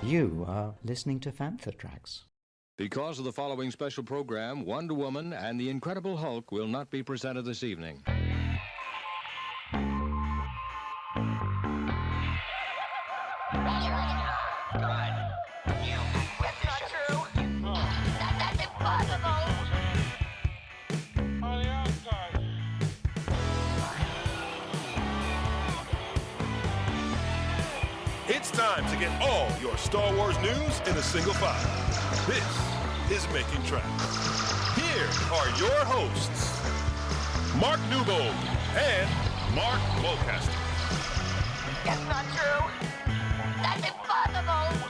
You are listening to Fantha Tracks. Because of the following special program, Wonder Woman and the Incredible Hulk will not be presented this evening. It's time to get all your Star Wars news in a single file. This is Making Tracks. Here are your hosts, Mark Newbold and Mark Mulcaster. That's not true. That's impossible.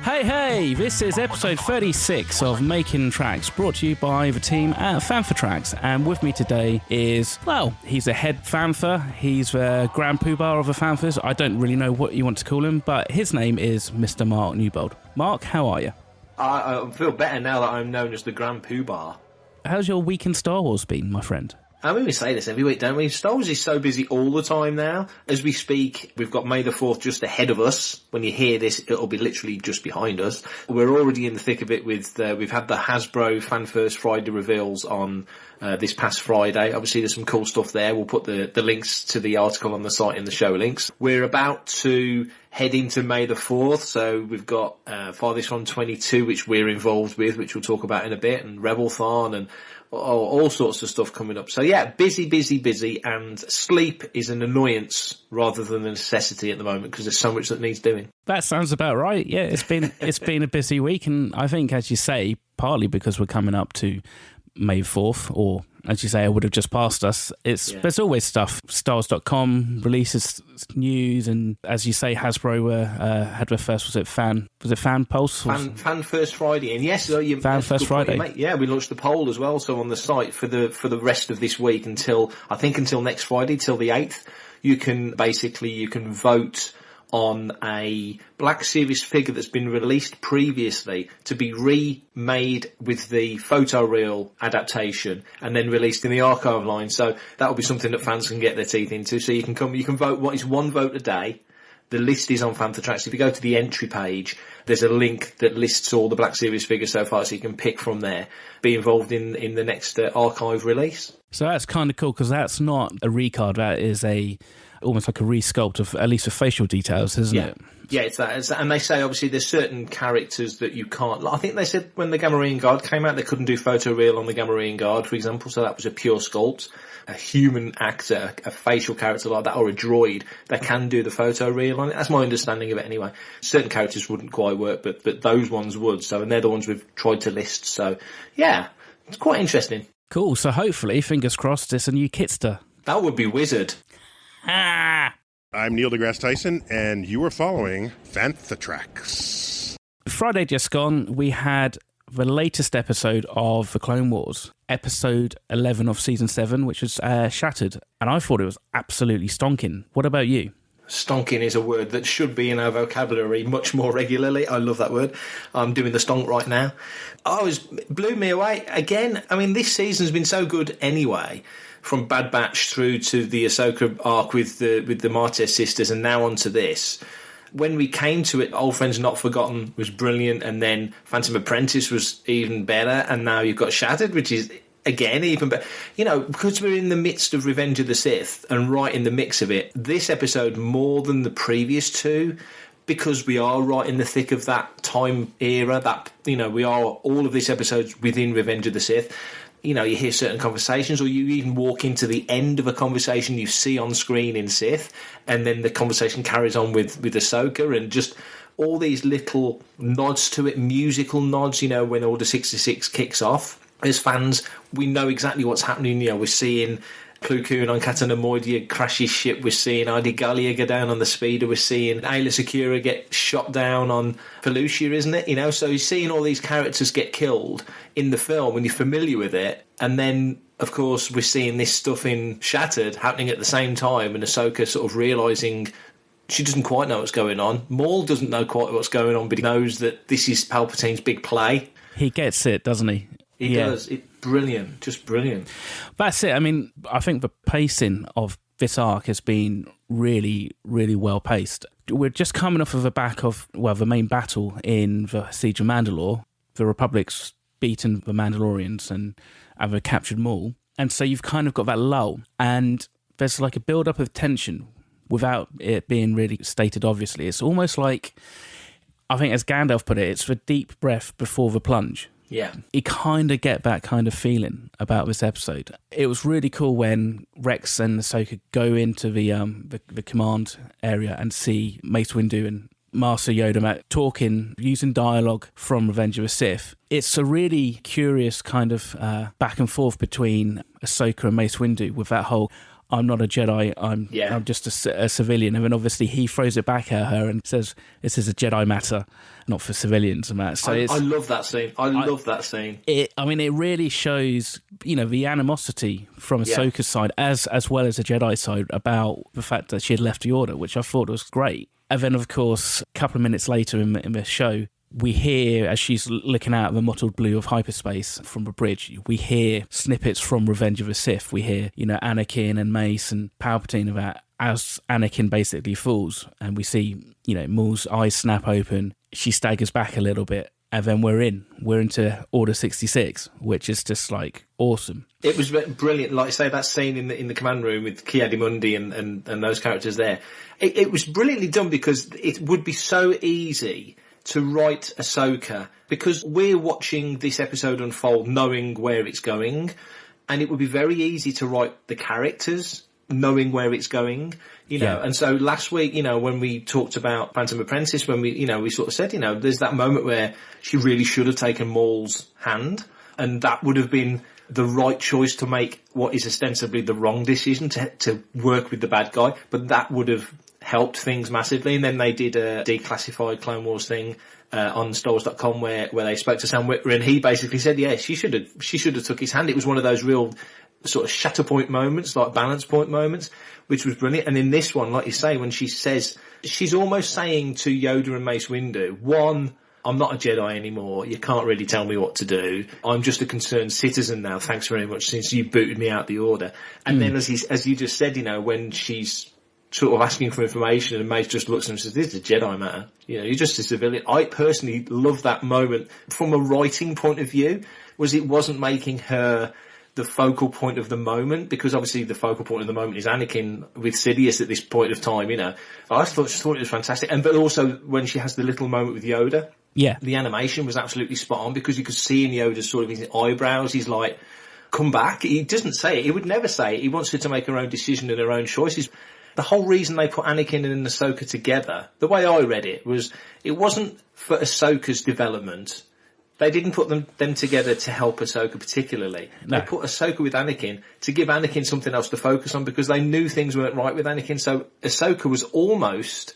Hey, this is episode 36 of Making Tracks, brought to you by the team at Fantha Tracks. And with me today is, well, he's a head Fantha, he's the Grand Poobah of the Fanthas. I don't really know what you want to call him, but his name is Mr. Mark Newbold. Mark, how are you? I feel better now that I'm known as the Grand Poobah. How's your week in Star Wars been, my friend? I mean, we say this every week, don't we? Star Wars is so busy all the time now. As we speak, we've got May the 4th just ahead of us. When you hear this, it'll be literally just behind us. We're already in the thick of it with, we've had the Hasbro Fan First Friday reveals on this past Friday. Obviously, there's some cool stuff there. We'll put the links to the article on the site in the show links. We're about to head into May the 4th, so we've got Farthest From 22, which we're involved with, which we'll talk about in a bit, and Rebelthon, and all sorts of stuff coming up. So yeah, busy, and sleep is an annoyance rather than a necessity at the moment because there's so much that needs doing. That sounds about right. Yeah, it's been a busy week, and I think, as you say, partly because we're coming up to May 4th, or as you say, it would have just passed us. There's always stuff. Stars.com releases news, and as you say, Hasbro had their first, Fan Pulse? Fan First Friday, and yes, Fan First Friday. Yeah, we launched the poll as well, so on the site for the rest of this week until next Friday, till the 8th, you can vote on a Black Series figure that's been released previously to be remade with the photoreal adaptation and then released in the archive line. So that'll be something that fans can get their teeth into. So you can vote. What is one vote a day? The list is on Fantha Tracks. If you go to the entry page, there's a link that lists all the Black Series figures so far, so you can pick from there. Be involved in the next archive release. So that's kind of cool, because that's not a recard. That is almost like a resculpt of at least the facial details, isn't it? Yeah, it's that. And they say, obviously, there's certain characters that you can't... I think they said when the Gamorrean Guard came out, they couldn't do photoreal on the Gamorrean Guard, for example, so that was a pure sculpt. A human actor, a facial character like that, or a droid, they can do the photoreal on it. That's my understanding of it anyway. Certain characters wouldn't quite work, but those ones would. So, and they're the ones we've tried to list. So, yeah, it's quite interesting. Cool. So hopefully, fingers crossed, it's a new Kitster. That would be wizard. I'm Neil deGrasse Tyson, and you are following Fantha Tracks. Friday just gone, we had the latest episode of The Clone Wars, episode 11 of season 7, which was Shattered, and I thought it was absolutely stonking. What about you? Stonking is a word that should be in our vocabulary much more regularly. I love that word. I'm doing the stonk right now. Blew me away. Again, I mean, this season's been so good anyway, from Bad Batch through to the Ahsoka arc with the Martez sisters, and now on to this. When we came to it, Old Friends Not Forgotten was brilliant, and then Phantom Apprentice was even better, and now you've got Shattered, which is, again, even better. You know, because we're in the midst of Revenge of the Sith, and right in the mix of it, this episode more than the previous two, because we are right in the thick of that time era, that, you know, we are all of these episodes within Revenge of the Sith. You know, you hear certain conversations, or you even walk into the end of a conversation you see on screen in Sith, and then the conversation carries on with Ahsoka, and just all these little nods to it, musical nods, you know, when Order 66 kicks off. As fans, we know exactly what's happening. You know, we're seeing Plo Koon on Katan Amoidia crash his ship. We're seeing Adi Gallia go down on the speeder. We're seeing Ayla Secura get shot down on Felucia, isn't it? You know, so you're seeing all these characters get killed in the film when you're familiar with it. And then, of course, we're seeing this stuff in Shattered happening at the same time, and Ahsoka sort of realising she doesn't quite know what's going on. Maul doesn't know quite what's going on, but he knows that this is Palpatine's big play. He gets it, doesn't he? He does. Brilliant. Just brilliant. That's it. I mean, I think the pacing of this arc has been really, really well paced. we're just coming off of the back of, well, the main battle in the Siege of Mandalore. The Republic's beaten the Mandalorians and they've captured Maul. And so you've kind of got that lull. And there's like a build-up of tension without it being really stated obviously. It's almost like, I think as Gandalf put it, it's the deep breath before the plunge. Yeah. You kind of get that kind of feeling about this episode. It was really cool when Rex and Ahsoka go into the command area and see Mace Windu and Master Yoda talking, using dialogue from Revenge of the Sith. It's a really curious kind of back and forth between Ahsoka and Mace Windu with that whole, I'm not a Jedi, I'm just a civilian. And then obviously he throws it back at her and says, this is a Jedi matter, not for civilians and that. So I love that scene. I love that scene. It really shows, the animosity from Ahsoka's side as well as the Jedi side about the fact that she had left the Order, which I thought was great. And then, of course, a couple of minutes later in the show, we hear, as she's looking out at the mottled blue of hyperspace from the bridge, we hear snippets from Revenge of the Sith. We hear, Anakin and Mace and Palpatine about as Anakin basically falls. And we see, Maul's eyes snap open. She staggers back a little bit. And then we're into Order 66, which is just like awesome. It was brilliant. Like I say, that scene in the command room with Ki-Adi-Mundi and those characters there. It was brilliantly done because it would be so easy to write Ahsoka, because we're watching this episode unfold knowing where it's going, and it would be very easy to write the characters knowing where it's going, And so last week, when we talked about Phantom Apprentice, when we sort of said, there's that moment where she really should have taken Maul's hand, and that would have been the right choice to make what is ostensibly the wrong decision to work with the bad guy, but that would have helped things massively. And then they did a declassified Clone Wars thing on StarWars.com where they spoke to Sam Witwer, and he basically said, she should have took his hand. It was one of those real sort of shatter point moments, like balance point moments, which was brilliant. And in this one, like you say, when she says, she's almost saying to Yoda and Mace Windu, one, I'm not a Jedi anymore. You can't really tell me what to do. I'm just a concerned citizen now. Thanks very much since you booted me out the Order. And then as you just said, when she's sort of asking for information and Mace just looks at him and says, this is a Jedi matter. You're just a civilian. I personally love that moment from a writing point of view, it wasn't making her the focal point of the moment, because obviously the focal point of the moment is Anakin with Sidious at this point of time, I just thought it was fantastic. But also when she has the little moment with Yoda, the animation was absolutely spot on, because you could see in Yoda's sort of his eyebrows, he's like, come back. He doesn't say it. He would never say it. He wants her to make her own decision and her own choices. The whole reason they put Anakin and Ahsoka together, the way I read it, was it wasn't for Ahsoka's development. They didn't put them together to help Ahsoka particularly. No. They put Ahsoka with Anakin to give Anakin something else to focus on, because they knew things weren't right with Anakin. So Ahsoka was almost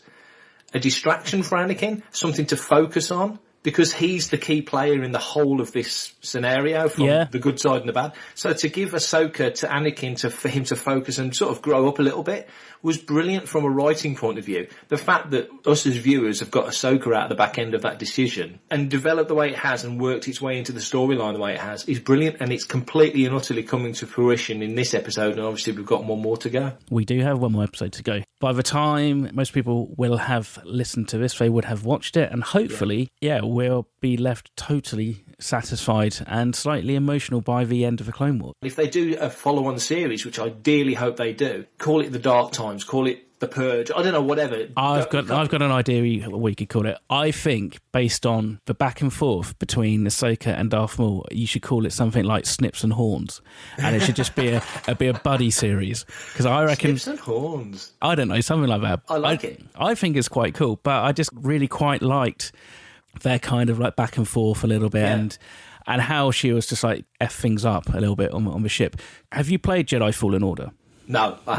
a distraction for Anakin, something to focus on, because he's the key player in the whole of this scenario, from the good side and the bad. So to give Ahsoka to Anakin for him to focus and sort of grow up a little bit was brilliant from a writing point of view. The fact that us as viewers have got Ahsoka out the back end of that decision and developed the way it has and worked its way into the storyline the way it has is brilliant, and it's completely and utterly coming to fruition in this episode, and obviously we've got one more to go. We do have one more episode to go. By the time most people will have listened to this, they would have watched it, and hopefully, we'll be left totally satisfied and slightly emotional by the end of the Clone Wars. If they do a follow-on series, which I dearly hope they do, call it The Dark Times, call it The Purge, I don't know, whatever. I've got an idea what we could call it. I think, based on the back and forth between Ahsoka and Darth Maul, you should call it something like Snips and Horns, and it should just be a buddy series. Because I reckon Snips and Horns. I don't know, something like that. I like it. I think it's quite cool, but I just really quite liked their kind of like back and forth a little bit, and how she was just like F things up a little bit on the ship. Have you played Jedi Fallen Order? No, I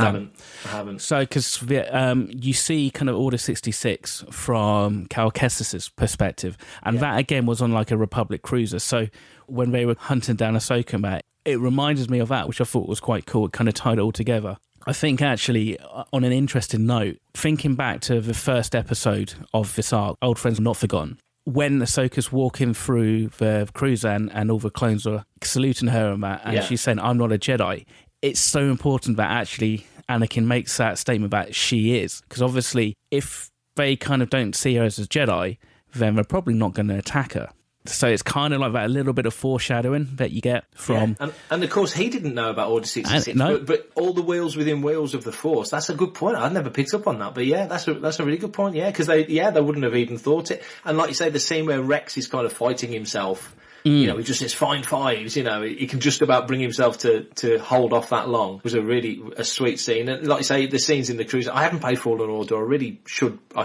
haven't. So, because you see kind of Order 66 from Cal Kestis's perspective, and that again was on like a Republic cruiser. So when they were hunting down Ahsoka, it reminded me of that, which I thought was quite cool. It kind of tied it all together. I think actually, on an interesting note, thinking back to the first episode of this arc, Old Friends Not Forgotten, when Ahsoka's walking through the cruiser and all the clones are saluting her and she's saying, I'm not a Jedi, it's so important that actually Anakin makes that statement that she is. Because obviously, if they kind of don't see her as a Jedi, then they're probably not going to attack her. So it's kind of like that little bit of foreshadowing that you get from... Yeah. And of course, he didn't know about Order 66, no. but all the wheels within wheels of the Force, that's a good point. I'd never picked up on that. But yeah, that's a really good point, yeah, because they wouldn't have even thought it. And like you say, the scene where Rex is kind of fighting himself, you know, he just says, find fives, you know, he can just about bring himself to hold off that long. It was a sweet scene. And like you say, the scenes in the cruise, I haven't played Fallen Order, I really should, I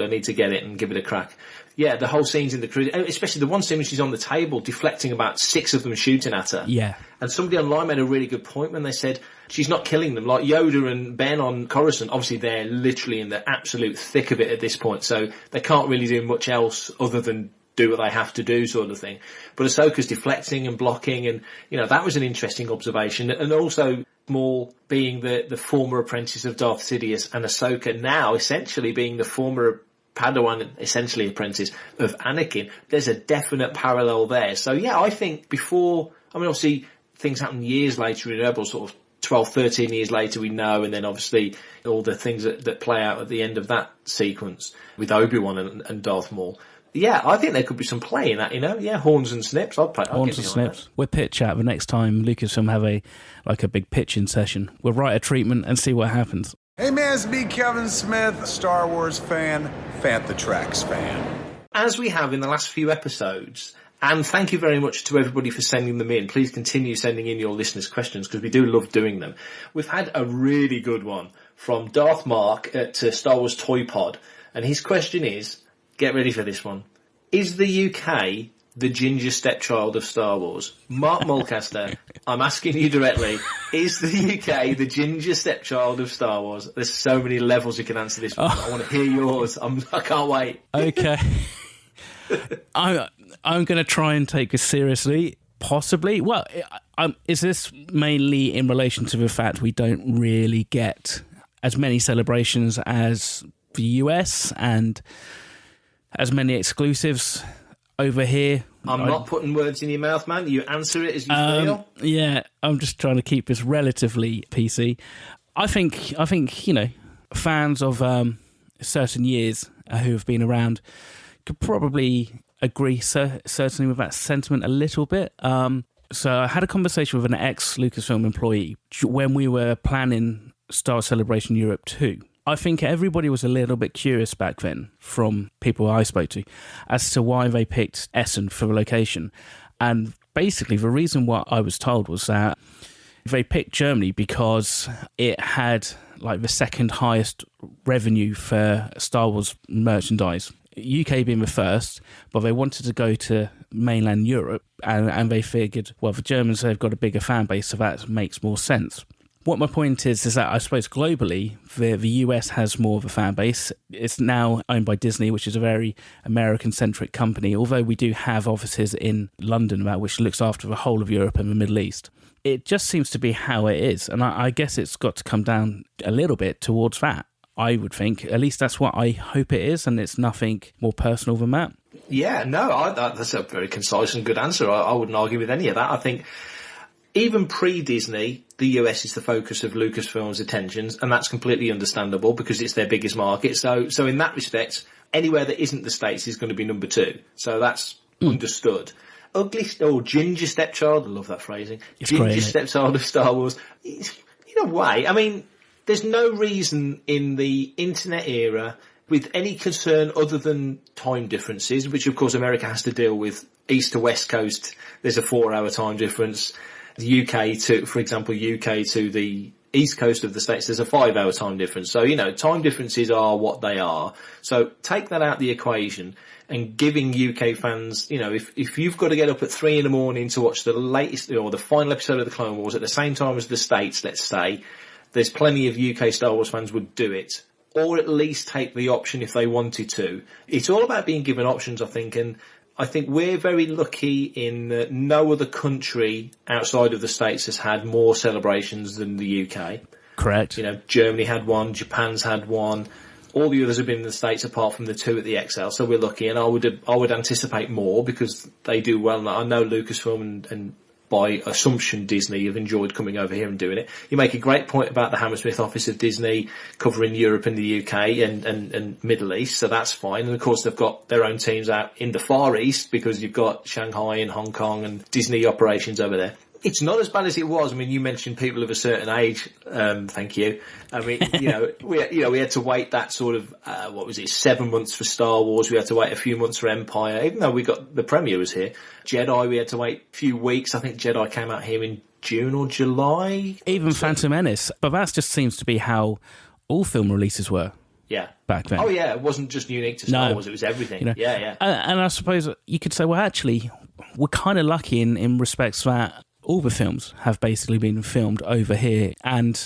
need to get it and give it a crack. Yeah, the whole scene's in the cruise, especially the one scene when she's on the table deflecting about 6 of them shooting at her. Yeah. And somebody online made a really good point when they said she's not killing them. Like Yoda and Ben on Coruscant, obviously they're literally in the absolute thick of it at this point, so they can't really do much else other than do what they have to do sort of thing. But Ahsoka's deflecting and blocking, and, you know, that was an interesting observation. And also Maul being the former apprentice of Darth Sidious, and Ahsoka now essentially being the former Padawan, essentially apprentice of Anakin. There's a definite parallel there. So yeah, I think obviously things happen years later in Rebels, sort of 12, 13 years later we know, and then obviously all the things that play out at the end of that sequence with Obi-Wan and Darth Maul. Yeah, I think there could be some play in that, you know. Yeah, horns and snips. Horns and snips. We'll pitch out the next time Lucasfilm have a big pitching session. We'll write a treatment and see what happens. Hey man, it's me, Kevin Smith, Star Wars fan, Fantha Tracks fan. As we have in the last few episodes, and thank you very much to everybody for sending them in. Please continue sending in your listeners' questions because we do love doing them. We've had a really good one from Darth Mark at Star Wars Toy Pod, and his question is, get ready for this one, is the UK the ginger stepchild of Star Wars? Mark Mulcaster, I'm asking you directly, is the UK the ginger stepchild of Star Wars? There's so many levels you can answer this one. I want to hear yours. I can't wait. Okay. I'm going to try and take this seriously, possibly. Well, is this mainly in relation to the fact we don't really get as many celebrations as the US and as many exclusives over here? I'm not putting words in your mouth, man. You answer it as you feel. Yeah, I'm just trying to keep this relatively PC. I think you know, fans of certain years who have been around could probably agree certainly with that sentiment a little bit. So I had a conversation with an ex-Lucasfilm employee when we were planning Star Wars Celebration Europe 2. I think everybody was a little bit curious back then, from people I spoke to, as to why they picked Essen for the location. And basically the reason what I was told was that they picked Germany because it had like the second highest revenue for Star Wars merchandise. UK being the first, but they wanted to go to mainland Europe, and they figured, well, the Germans, they've got a bigger fan base, so that makes more sense. What my point is that I suppose globally, the US has more of a fan base. It's now owned by Disney, which is a very American-centric company, although we do have offices in London, which looks after the whole of Europe and the Middle East. It just seems to be how it is, and I guess it's got to come down a little bit towards that, I would think. At least that's what I hope it is, and it's nothing more personal than that. Yeah, no, that's a very concise and good answer. I wouldn't argue with any of that. I think even pre-Disney, the US is the focus of Lucasfilm's attentions, and that's completely understandable because it's their biggest market. So in that respect, anywhere that isn't the States is going to be number 2. So that's understood. Ginger stepchild, I love that phrasing. It's ginger great, stepchild of Star Wars. In a way, I mean, there's no reason in the internet era with any concern other than time differences, which of course America has to deal with. East to West Coast, there's a 4-hour time difference. The UK to the East Coast of the States, there's a 5-hour time difference. So, you know, time differences are what they are. So take that out of the equation, and giving UK fans, you know, if you've got to get up at 3 a.m. to watch the latest or the final episode of the Clone Wars at the same time as the States, let's say, there's plenty of UK Star Wars fans would do it, or at least take the option if they wanted to. It's all about being given options, I think, and I think we're very lucky in that no other country outside of the States has had more celebrations than the UK. Correct. You know, Germany had one, Japan's had one. All the others have been in the States apart from the 2 at the XL, so we're lucky. And I would anticipate more because they do well. I know Lucasfilm and by assumption, Disney have enjoyed coming over here and doing it. You make a great point about the Hammersmith office of Disney covering Europe and the UK and Middle East, so that's fine. And of course, they've got their own teams out in the Far East because you've got Shanghai and Hong Kong and Disney operations over there. It's not as bad as it was. I mean, you mentioned people of a certain age. Thank you. I mean, we had to wait that sort of 7 months for Star Wars. We had to wait a few months for Empire, even though the premiere was here. Jedi, we had to wait a few weeks. I think Jedi came out here in June or July. Even Phantom Menace, but that just seems to be how all film releases were. Yeah. Back then. Oh yeah, it wasn't just unique to Star Wars; it was everything. Yeah. And I suppose you could say, well, actually, we're kind of lucky in respects that all the films have basically been filmed over here, and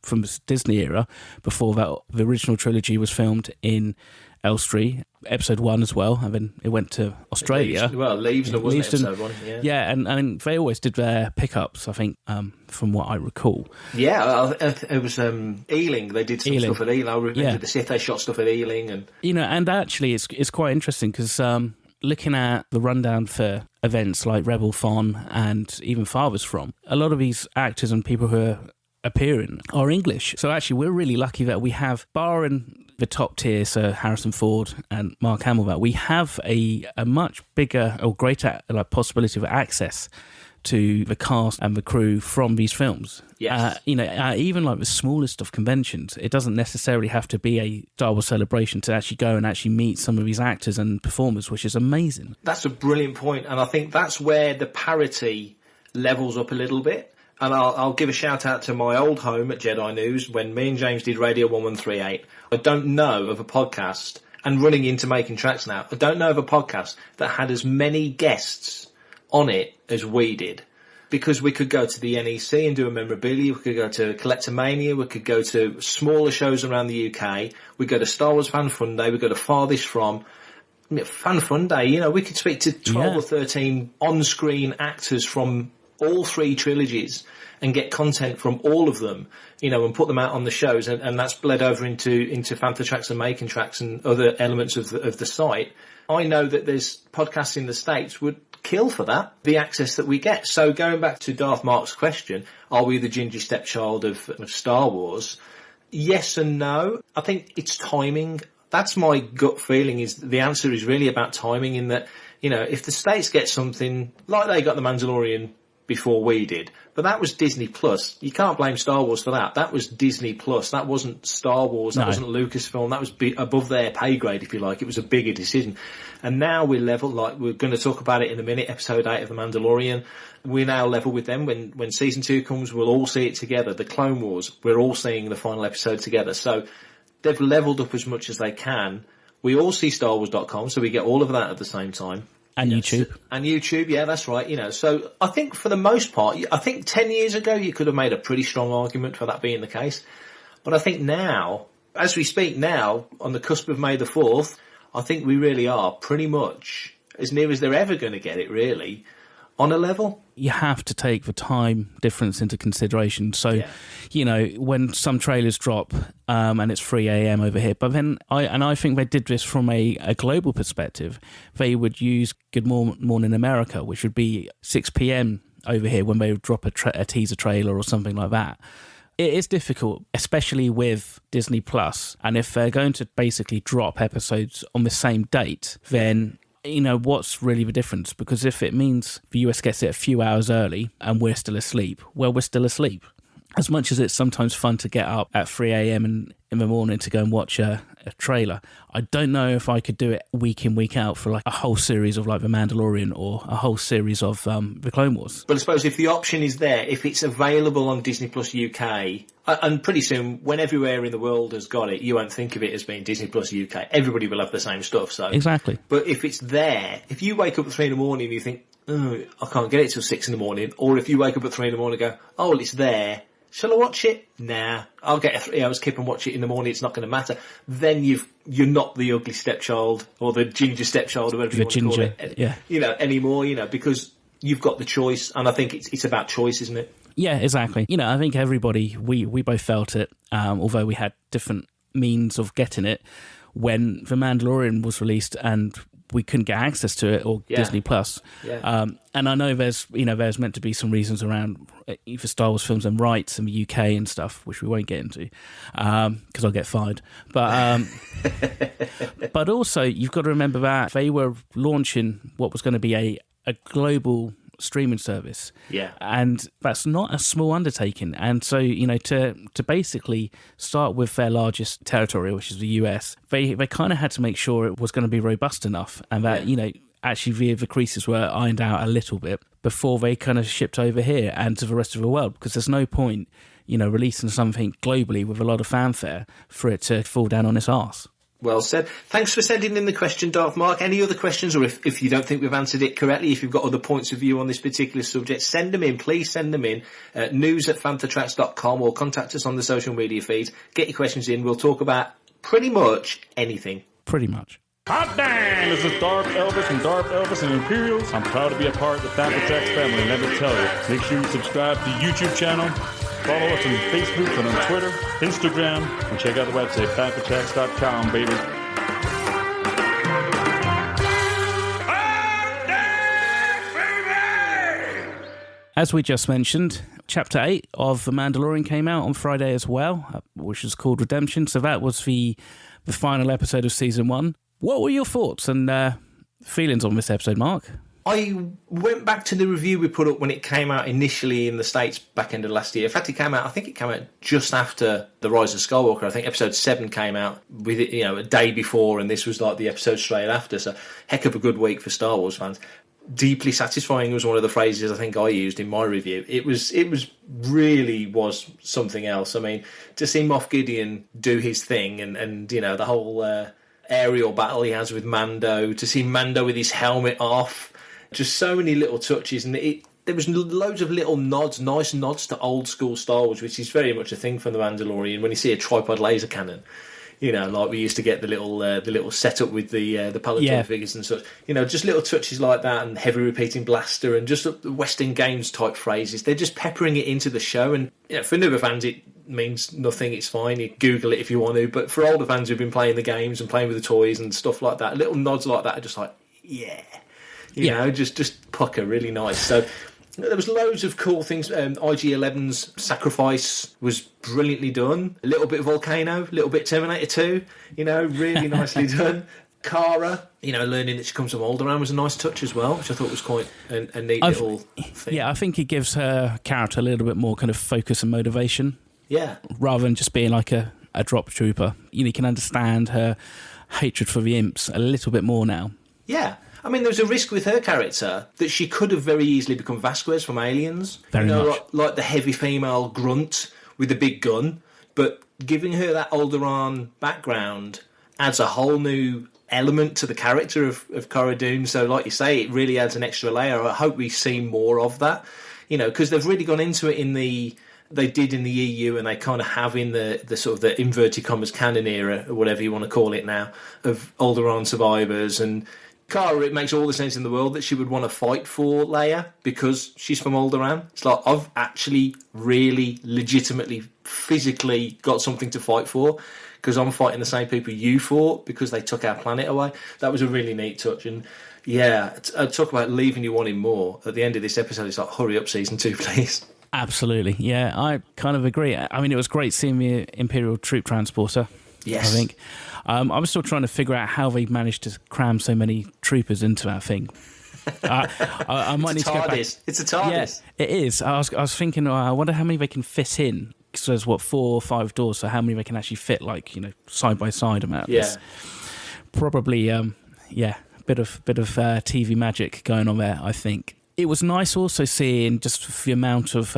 from the Disney era. Before that, the original trilogy was filmed in Elstree, episode 1 as well, and then it went to Australia. Leaves wasn't episode 1. Yeah, and they always did their pickups, I think, from what I recall. Yeah, it was Ealing. They did some stuff at Ealing. I remember the Sith, they shot stuff at Ealing. And actually it's quite interesting because looking at the rundown for events like Rebel Fon and even Farthest From, a lot of these actors and people who are appearing are English. So actually we're really lucky that we have, barring the top tier, so Harrison Ford and Mark Hamill, that we have a much bigger or greater possibility of access to the cast and the crew from these films. Yes. Even like the smallest of conventions, it doesn't necessarily have to be a Star Wars celebration to actually go and actually meet some of these actors and performers, which is amazing. That's a brilliant point, and I think that's where the parity levels up a little bit. And I'll give a shout out to my old home at Jedi News when me and James did Radio 1138. I don't know of a podcast, and running into Making Tracks now, I don't know of a podcast that had as many guests on it as we did, because we could go to the NEC and do a memorabilia, we could go to Collectomania, we could go to smaller shows around the UK, we go to Star Wars Fan Fun Day, we go to Farthest From. Fan Fun Day, we could speak to 12 or 13 on-screen actors from all 3 trilogies and get content from all of them, and put them out on the shows, and that's bled over into Fantha Tracks and Making Tracks and other elements of the site. I know that there's podcasts in the States would kill for that, the access that we get. So going back to Darth Mark's question, are we the ginger stepchild of Star Wars? Yes and no. I think it's timing. That's my gut feeling, is the answer is really about timing, in that, if the States get something, like they got The Mandalorian before we did, but that was Disney Plus. You can't blame Star Wars for that. That was Disney Plus. That wasn't Star Wars. That wasn't Lucasfilm. That was above their pay grade, if you like. It was a bigger decision. And now we're level, like we're going to talk about it in a minute, episode 8 of The Mandalorian. We're now level with them. When season 2 comes, we'll all see it together. The Clone Wars, we're all seeing the final episode together. So they've leveled up as much as they can. We all see StarWars.com, so we get all of that at the same time. And YouTube. And YouTube, yeah, that's right. So I think for the most part, I think 10 years ago you could have made a pretty strong argument for that being the case. But I think now, as we speak now, on the cusp of May the 4th, I think we really are pretty much as near as they're ever going to get it, really, on a level. You have to take the time difference into consideration. So, when some trailers drop and it's 3 a.m. over here, but then I think they did this from a global perspective. They would use Good Morning America, which would be 6 p.m. over here when they would drop a teaser trailer or something like that. It is difficult, especially with Disney Plus, and if they're going to basically drop episodes on the same date, then what's really the difference? Because if it means the US gets it a few hours early and we're still asleep, well, we're still asleep. As much as it's sometimes fun to get up at 3 a.m. in the morning to go and watch a trailer, I don't know if I could do it week in, week out for like a whole series of like The Mandalorian or a whole series of The Clone Wars. But I suppose if the option is there, if it's available on Disney Plus UK, and pretty soon, when everywhere in the world has got it, you won't think of it as being Disney Plus UK. Everybody will have the same stuff. So exactly. But if it's there, if you wake up at 3 in the morning and you think, I can't get it till 6 in the morning, or if you wake up at 3 in the morning and go, oh, well, it's there, shall I watch it? Nah, I'll get a 3 hours skip and watch it in the morning. It's not going to matter. Then you're not the ugly stepchild or the ginger stepchild or whatever you want to call it. Anymore. Because you've got the choice, and I think it's about choice, isn't it? Yeah, exactly. I think everybody we both felt it, although we had different means of getting it. When The Mandalorian was released and we couldn't get access to it, or Disney Plus. Yeah. And I know there's meant to be some reasons around for Star Wars films and rights in the UK and stuff, which we won't get into because I'll get fired. But but also you've got to remember that they were launching what was going to be a global streaming service, and that's not a small undertaking. And so to basically start with their largest territory, which is the US, they kind of had to make sure it was going to be robust enough, and that actually the creases were ironed out a little bit before they kind of shipped over here and to the rest of the world, because there's no point releasing something globally with a lot of fanfare for it to fall down on its arse. Well said. Thanks for sending in the question, Darth Mark. Any other questions, or if you don't think we've answered it correctly, if you've got other points of view on this particular subject, send them in. Please send them in. news@fanthatracks.com, or contact us on the social media feeds. Get your questions in. We'll talk about pretty much anything. Pretty much. Hot dang! This is Darth Elvis from Darth Elvis and Imperials. I'm proud to be a part of the Panther Tracks family, and let me tell you, make sure you subscribe to the YouTube channel, follow us on Facebook and on Twitter, Instagram, and check out the website, panthertracks.com, baby. As we just mentioned, Chapter 8 of The Mandalorian came out on Friday as well, which is called Redemption. So that was the final episode of Season 1. What were your thoughts and feelings on this episode, Mark? I went back to the review we put up when it came out initially in the States back end of last year. In fact, I think it came out just after The Rise of Skywalker. I think episode 7 came out with it, a day before, and this was like the episode straight after. So, heck of a good week for Star Wars fans. Deeply satisfying was one of the phrases I think I used in my review. It was really something else. I mean, to see Moff Gideon do his thing and the whole aerial battle he has with Mando, to see Mando with his helmet off, just so many little touches, and there was loads of little nods, nice nods to old school Star Wars, which is very much a thing from The Mandalorian. When you see a tripod laser cannon, like we used to get the little setup with the Peloton figures and such. Just little touches like that, and heavy repeating blaster, and just the Western Games type phrases. They're just peppering it into the show, and for newer fans it means nothing. It's fine. You Google it if you want to, but for older fans who've been playing the games and playing with the toys and stuff like that, little nods like that are just like, just pucker, really nice. So there was loads of cool things. IG-11's sacrifice was brilliantly done. A little bit Volcano, a little bit Terminator 2, really nicely done. Cara, learning that she comes from Alderaan was a nice touch as well, which I thought was quite a neat little thing. Yeah, I think it gives her character a little bit more kind of focus and motivation. Yeah. Rather than just being like a drop trooper. You can understand her hatred for the imps a little bit more now. Yeah. I mean, there was a risk with her character that she could have very easily become Vasquez from Aliens. Very much. Like the heavy female grunt with the big gun. But giving her that Alderaan background adds a whole new element to the character of Cara Dune. So, like you say, it really adds an extra layer. I hope we see more of that. Because they've really gone into it they did in the EU, and they kind of have in the sort of the inverted commas canon era, or whatever you want to call it now, of Alderaan survivors. And Cara, it makes all the sense in the world that she would want to fight for Leia because she's from Alderaan. It's like, I've actually really legitimately physically got something to fight for, because I'm fighting the same people you fought because they took our planet away. That was a really neat touch. And yeah, talk about leaving you wanting more. At the end of this episode, it's like, hurry up, season 2, please. Absolutely, yeah, I kind of agree. I mean, it was great seeing the Imperial troop transporter. Yes. I think. I was still trying to figure out how they managed to cram so many troopers into that thing. I might need to go back. It's a TARDIS. Yeah, it is. I was thinking, I wonder how many they can fit in. Because there's 4 or 5 doors, so how many they can actually fit, side by side about this. Probably, bit of TV magic going on there, I think. It was nice also seeing just the amount of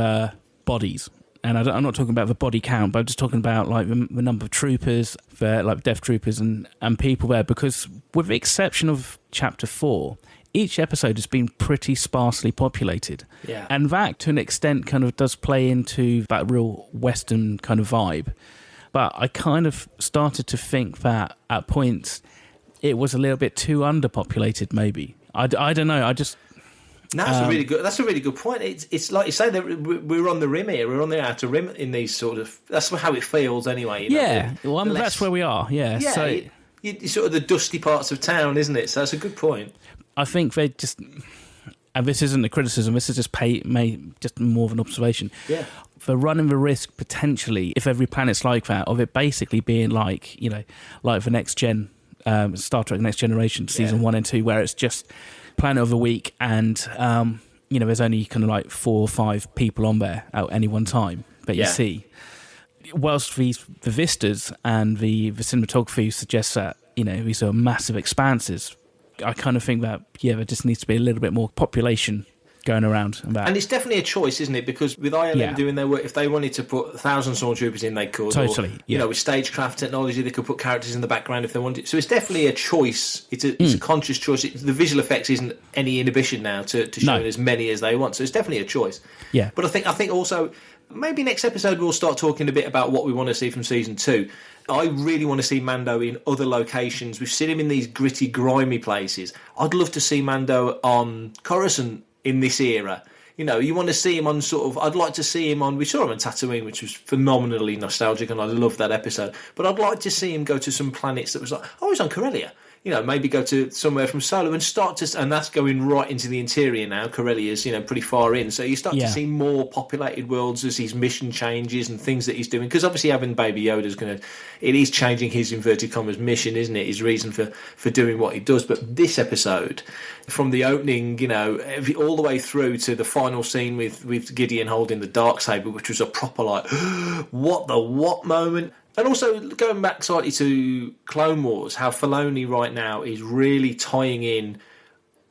bodies. And I'm not talking about the body count, but I'm just talking about the number of troopers, death troopers and people there. Because with the exception of Chapter 4, each episode has been pretty sparsely populated. Yeah. And that, to an extent, kind of does play into that real Western kind of vibe. But I kind of started to think that at points it was a little bit too underpopulated, maybe. I don't know. That's a really good point. It's like you say, that we're on the rim here. We're on the outer rim in these sort of. That's how it feels, anyway. That's where we are. Yeah. Yeah. So, It's sort of the dusty parts of town, isn't it? So that's a good point. I think they just, and this isn't a criticism, this is just just more of an observation. Yeah. For running the risk, potentially, if every planet's like that, of it basically being like, like the next gen, Star Trek Next Generation, season 1 and 2, where it's just planet of the week and, there's only kind of like 4 or 5 people on there at any one time that you see. Whilst the vistas and the cinematography suggests that, these are massive expanses, I kind of think that, there just needs to be a little bit more population going around. And it's definitely a choice, isn't it? Because with ILM doing their work, if they wanted to put 1,000 stormtroopers in, they could. Totally. Or, with stagecraft technology, they could put characters in the background if they wanted. So it's definitely a choice. It's a conscious choice. The visual effects isn't any inhibition now to show as many as they want. So it's definitely a choice. Yeah. But I think also, maybe next episode we'll start talking a bit about what we want to see from season 2. I really want to see Mando in other locations. We've seen him in these gritty, grimy places. I'd love to see Mando on Coruscant in this era. You want to see him on I'd like to see him on, we saw him on Tatooine, which was phenomenally nostalgic, and I loved that episode. But I'd like to see him go to some planets that was like, he's on Corellia. Maybe go to somewhere from Solo and and that's going right into the interior now. Corellia's, pretty far in. So you start to see more populated worlds as his mission changes and things that he's doing. Because obviously having Baby Yoda's it is changing his inverted commas mission, isn't it? His reason for doing what he does. But this episode, from the opening, all the way through to the final scene with Gideon holding the Darksaber, which was a proper like, what the what moment. And also, going back slightly to Clone Wars, how Filoni right now is really tying in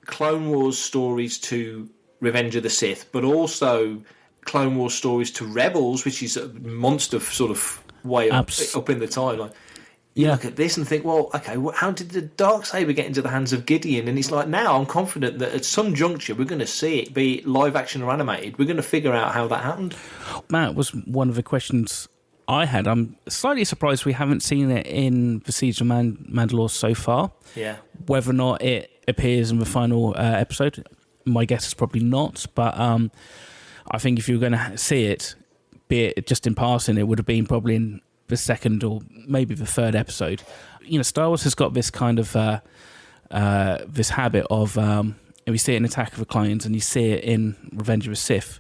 Clone Wars stories to Revenge of the Sith, but also Clone Wars stories to Rebels, which is a monster sort of way up in the timeline. You look at this and think, well, okay, how did the Darksaber get into the hands of Gideon? And it's like, now I'm confident that at some juncture we're going to see it, be live action or animated. We're going to figure out how that happened. That was one of the questions I had. I'm slightly surprised we haven't seen it in the season of Mandalore so far. Yeah. Whether or not it appears in the final episode, my guess is probably not. But I think if you were going to see it, be it just in passing, it would have been probably in the second or maybe the third episode. Star Wars has got this kind of this habit of, we see it in Attack of the Clones and you see it in Revenge of the Sith,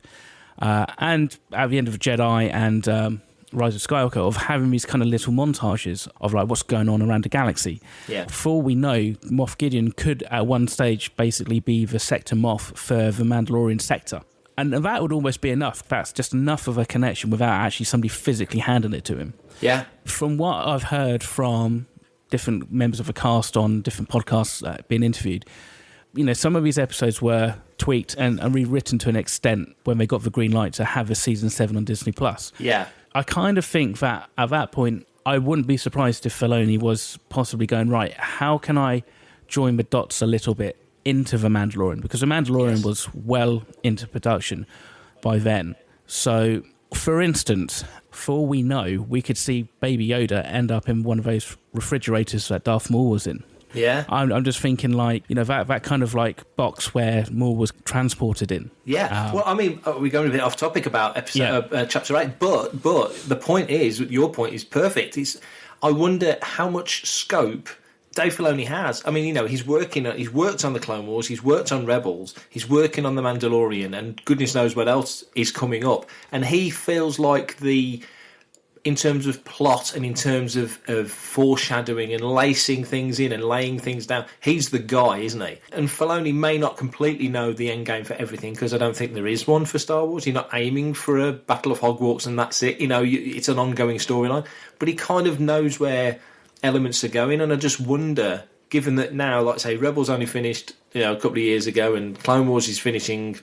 and at the end of Jedi and Rise of Skywalker, of having these kind of little montages of like what's going on around the galaxy. Yeah. For all we know, Moff Gideon could at one stage basically be the Sector Moff for the Mandalorian sector. And that would almost be enough. That's just enough of a connection without actually somebody physically handing it to him. Yeah. From what I've heard from different members of the cast on different podcasts being interviewed, some of these episodes were tweaked and rewritten to an extent when they got the green light to have a season 7 on Disney+. Yeah. I kind of think that at that point, I wouldn't be surprised if Filoni was possibly going, right, how can I join the dots a little bit into The Mandalorian? Because The Mandalorian was well into production by then. So, for instance, for all we know, we could see Baby Yoda end up in one of those refrigerators that Darth Maul was in. Yeah. I'm just thinking like, that kind of like box where Maul was transported in. Yeah. Well, I mean, we're going a bit off topic about chapter 8, but the point is, your point is perfect. I wonder how much scope Dave Filoni has. I mean, he's worked on the Clone Wars, he's worked on Rebels, he's working on the Mandalorian, and goodness knows what else is coming up. And he feels like in terms of plot and in terms of foreshadowing and lacing things in and laying things down, he's the guy, isn't he? And Filoni may not completely know the end game for everything, because I don't think there is one for Star Wars. You're not aiming for a Battle of Hogwarts and that's it. It's an ongoing storyline. But he kind of knows where elements are going, and I just wonder, given that now, like I say, Rebels only finished a couple of years ago, and Clone Wars is finishing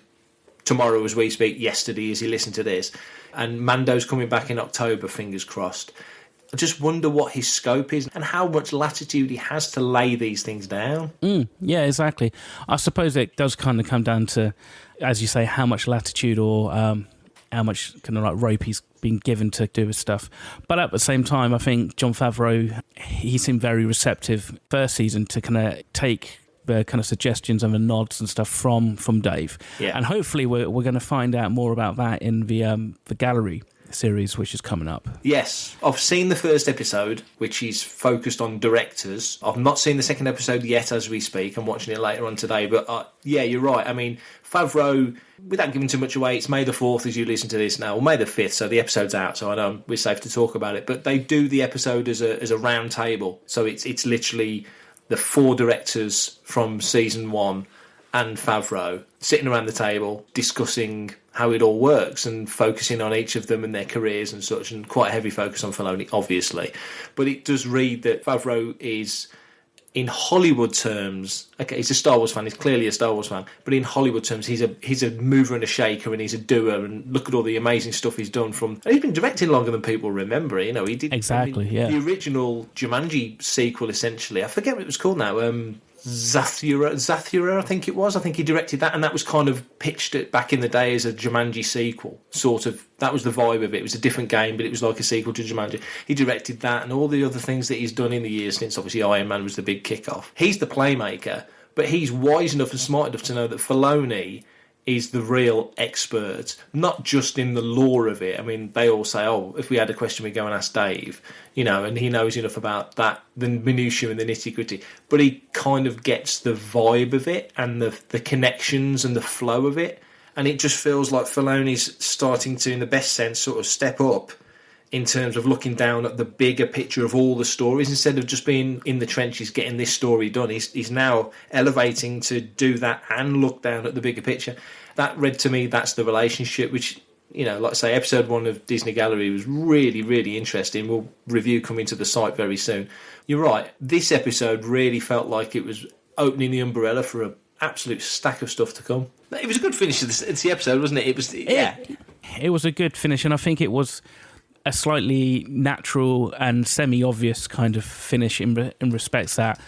tomorrow as we speak, yesterday as you listen to this, and Mando's coming back in October, fingers crossed. I just wonder what his scope is and how much latitude he has to lay these things down. Yeah, exactly. I suppose it does kind of come down to, as you say, how much latitude or how much kind of like rope he's been given to do his stuff. But at the same time, I think Jon Favreau, he seemed very receptive first season to kind of take the kind of suggestions and the nods and stuff from Dave. Yeah. And hopefully we're going to find out more about that in the gallery series which is coming up. Yes, I've seen the first episode, which is focused on directors. I've not seen the second episode yet as we speak. I'm watching it later on today. But yeah, you're right. I mean, Favreau, without giving too much away, it's May the 4th as you listen to this now, or May the 5th, so the episode's out, so I know we're safe to talk about it. But they do the episode as a round table. So it's literally the 4 directors from season 1 and Favreau sitting around the table discussing how it all works and focusing on each of them and their careers and such, and quite a heavy focus on Filoni, obviously. But it does read that Favreau is, in Hollywood terms, okay, he's a Star Wars fan, he's clearly a Star Wars fan, but in Hollywood terms, he's a mover and a shaker, and he's a doer, and look at all the amazing stuff he's done and he's been directing longer than people remember, you know, he did... Exactly, yeah. The original Jumanji sequel, essentially, I forget what it was called now, Zathura, I think it was. I think he directed that, and that was kind of pitched it back in the day as a Jumanji sequel, sort of. That was the vibe of it. It was a different game, but it was like a sequel to Jumanji. He directed that and all the other things that he's done in the years since, obviously, Iron Man was the big kick-off. He's the playmaker, but he's wise enough and smart enough to know that Filoni is the real expert, not just in the lore of it. I mean, they all say, oh, if we had a question, we'd go and ask Dave, you know, and he knows enough about that, the minutiae and the nitty-gritty. But he kind of gets the vibe of it and the connections and the flow of it. And it just feels like Filoni's starting to, in the best sense, sort of step up in terms of looking down at the bigger picture of all the stories, instead of just being in the trenches getting this story done. He's now elevating to do that and look down at the bigger picture. That read to me, that's the relationship, which, you know, like I say, episode 1 of Disney Gallery was really, really interesting. We'll review coming to the site very soon. You're right, this episode really felt like it was opening the umbrella for an absolute stack of stuff to come. It was a good finish to the episode, wasn't it? It was a good finish, and I think it was a slightly natural and semi-obvious kind of finish in respects that,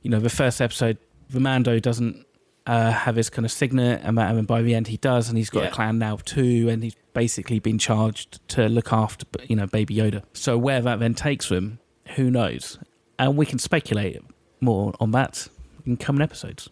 you know, the first episode, the Mando doesn't have his kind of signet, and by the end he does, and he's got a clan now too, and he's basically been charged to look after, you know, Baby Yoda. So where that then takes them, who knows? And we can speculate more on that in coming episodes.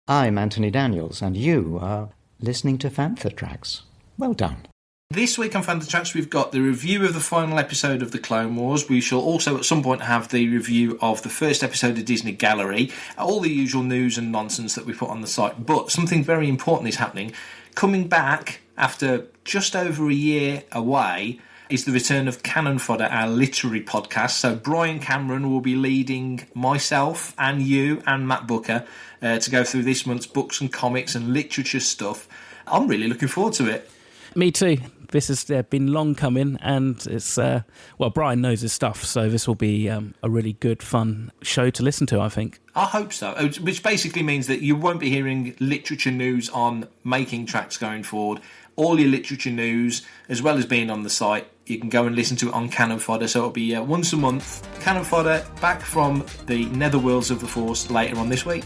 I'm Anthony Daniels, and you are listening to Fantha Tracks. Well done. This week on Fantha Tracks, we've got the review of the final episode of The Clone Wars. We shall also at some point have the review of the first episode of Disney Gallery, all the usual news and nonsense that we put on the site. But something very important is happening. Coming back after just over a year away is the return of Cannon Fodder, our literary podcast. So Brian Cameron will be leading myself and you and Matt Booker to go through this month's books and comics and literature stuff. I'm really looking forward to it. Me too. This has been long coming, and it's, Brian knows his stuff, so this will be a really good, fun show to listen to, I think. I hope so, which basically means that you won't be hearing literature news on Making Tracks going forward. All your literature news, as well as being on the site, you can go and listen to it on Cannon Fodder, so it'll be once a month. Cannon Fodder back from the netherworlds of the Force later on this week.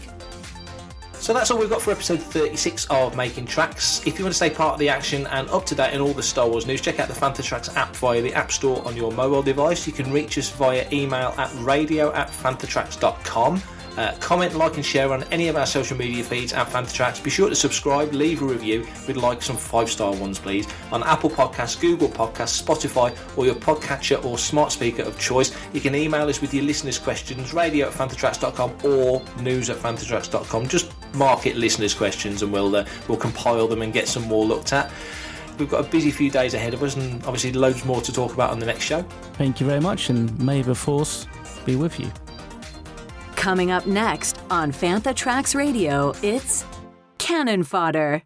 So that's all we've got for episode 36 of Making Tracks. If you want to stay part of the action and up to date in all the Star Wars news, check out the Fantha Tracks app via the App Store on your mobile device. You can reach us via email at radio@fanthatracks.com. Comment, like and share on any of our social media feeds at Fantha Tracks. Be sure to subscribe, leave a review. We'd like some 5-star ones, please, on Apple Podcasts, Google Podcasts, Spotify, or your podcatcher or smart speaker of choice. You can email us with your listeners' questions, radio@fanthatracks.com or news@fanthatracks.com. Just mark it listeners' questions and we'll compile them and get some more looked at. We've got a busy few days ahead of us, and obviously loads more to talk about on the next show. Thank you very much, and may the Force be with you. Coming up next on Fantha Tracks Radio, it's Cannon Fodder.